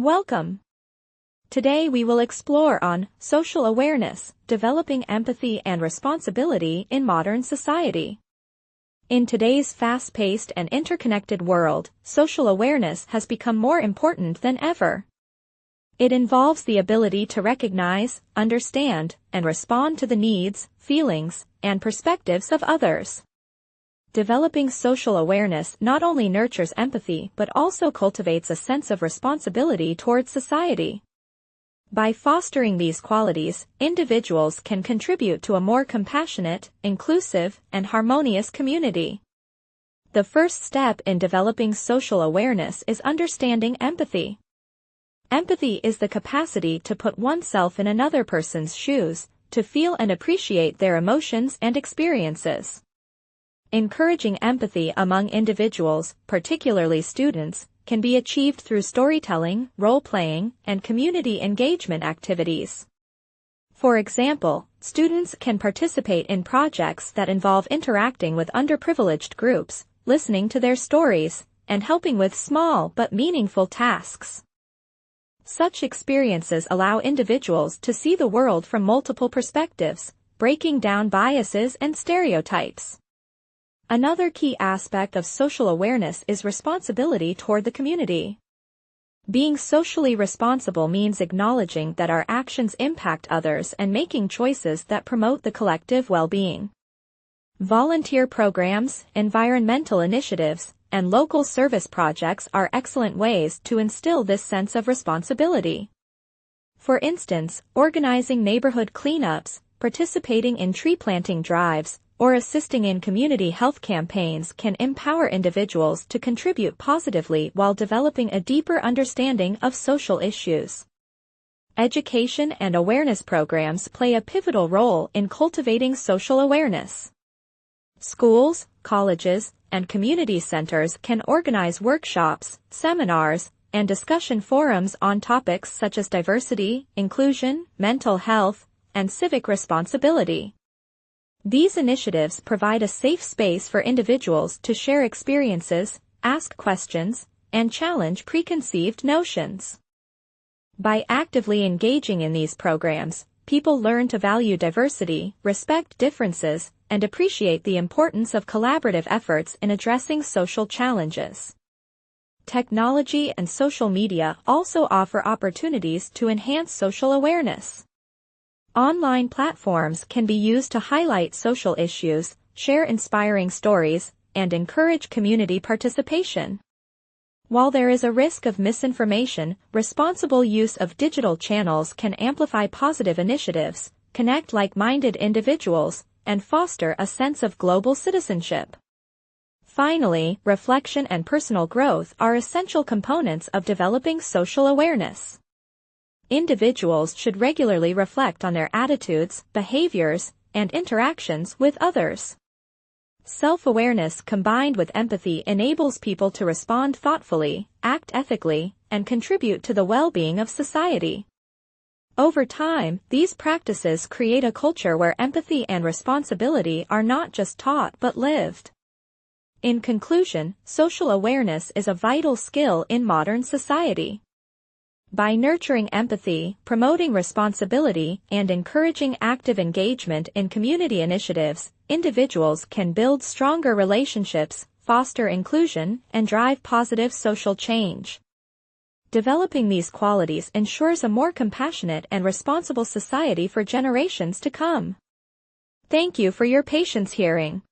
Welcome. Today we will explore on social awareness, developing empathy and responsibility in modern society. In today's fast-paced and interconnected world, social awareness has become more important than ever. It involves the ability to recognize, understand, and respond to the needs, feelings, and perspectives of others. Developing social awareness not only nurtures empathy but also cultivates a sense of responsibility towards society. By fostering these qualities, individuals can contribute to a more compassionate, inclusive, and harmonious community. The first step in developing social awareness is understanding empathy. Empathy is the capacity to put oneself in another person's shoes, to feel and appreciate their emotions and experiences. Encouraging empathy among individuals, particularly students, can be achieved through storytelling, role-playing, and community engagement activities. For example, students can participate in projects that involve interacting with underprivileged groups, listening to their stories, and helping with small but meaningful tasks. Such experiences allow individuals to see the world from multiple perspectives, breaking down biases and stereotypes. Another key aspect of social awareness is responsibility toward the community. Being socially responsible means acknowledging that our actions impact others and making choices that promote the collective well-being. Volunteer programs, environmental initiatives, and local service projects are excellent ways to instill this sense of responsibility. For instance, organizing neighborhood cleanups, participating in tree planting drives, or assisting in community health campaigns can empower individuals to contribute positively while developing a deeper understanding of social issues. Education and awareness programs play a pivotal role in cultivating social awareness. Schools, colleges, and community centers can organize workshops, seminars, and discussion forums on topics such as diversity, inclusion, mental health, and civic responsibility. These initiatives provide a safe space for individuals to share experiences, ask questions, and challenge preconceived notions. By actively engaging in these programs, people learn to value diversity, respect differences, and appreciate the importance of collaborative efforts in addressing social challenges. Technology and social media also offer opportunities to enhance social awareness. Online platforms can be used to highlight social issues, share inspiring stories, and encourage community participation. While there is a risk of misinformation, responsible use of digital channels can amplify positive initiatives, connect like-minded individuals, and foster a sense of global citizenship. Finally, reflection and personal growth are essential components of developing social awareness. Individuals should regularly reflect on their attitudes, behaviors, and interactions with others. Self-awareness combined with empathy enables people to respond thoughtfully, act ethically, and contribute to the well-being of society. Over time, these practices create a culture where empathy and responsibility are not just taught but lived. In conclusion, social awareness is a vital skill in modern society. By nurturing empathy, promoting responsibility, and encouraging active engagement in community initiatives, individuals can build stronger relationships, foster inclusion, and drive positive social change. Developing these qualities ensures a more compassionate and responsible society for generations to come. Thank you for your patience hearing.